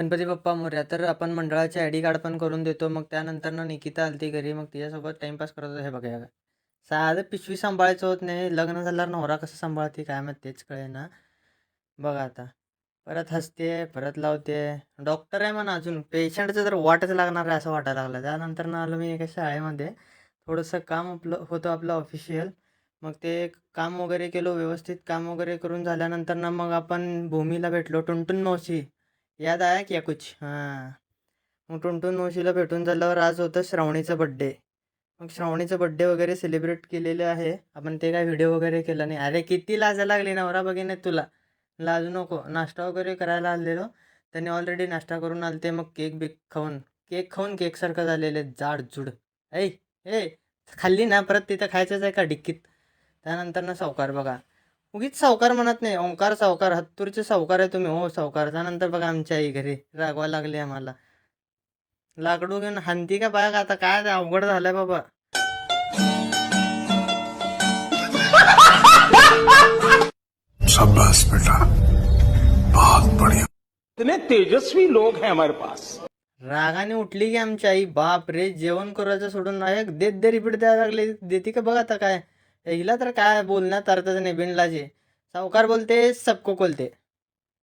गणपती बाप्पा मोरया. तर आपण मंडळाचे आयडी कार्ड पण करून देतो. मग त्यानंतर निकिता आलती घरी. मग तिच्यासोबत टाईमपास करत होतो. हे बघा, हे बघा. साधं पिशवी सांभाळायचं होत नाही. लग्न झाल्यावर नवरा कसं सांभाळते काय माहिती तेच कळेना. बघा आता. परत हसते, परत लावते. डॉक्टर आहे म्हणा अजून. पेशंटचं तर वाटच लागणार आहे असं वाटायला लागलं. त्यानंतर आलो मी एका शाळेमध्ये. थोडंसं काम होतं आपलं ऑफिशियल. मग ते काम वगैरे केलं व्यवस्थित. काम वगैरे करून झाल्यानंतर मग आपण भूमीला भेटलो. टुनटुन मावशी. याद आया क्या कुछ? हां. मग टुनटुन मावशीला भेटून झाल्यावर आज होतं श्रावणीचा बड्डे. मग श्रावणीचा बड्डे वगैरे सेलिब्रेट केलेले आहे. आपण ते काय व्हिडिओ वगैरे केला नाही. अरे किती लाजा लागली नवरा बघीने तुला. लाजू नको. नाश्ता वगैरे करायला आलेलो. त्यांनी ऑलरेडी नाश्ता करून आलते. मग केक खाऊन केकसारखं झालेले जाडजूड. ऐ ए खाल्ली ना परत तिथं खायचंच आहे का डिक्कीत. त्यानंतर सावकार बघा. उगीच सावकार म्हणत नाही. ओंकार सावकार, हत्तूरचे सावकार आहे तुम्ही. हो सावकार. त्यानंतर बघा आमच्या आई घरी रागवा लागली आम्हाला. लाकडू घेऊन हाणती का बघा आता काय ते अवघड झालंय बाबा. शाबाश बेटा, बहुत बढ़िया. इतने तेजस्वी लोग हैं हमारे पास. रागाने उठली की आमची आई. बाप रे जेवण करायचं सोडून नाही देत दे रिपीट द्यायला लागले. देते का बघा आता काय. हिला तर काय बोलण्यात अर्थच नाही बिनलाजे. सावकार बोलते सबको कोलते.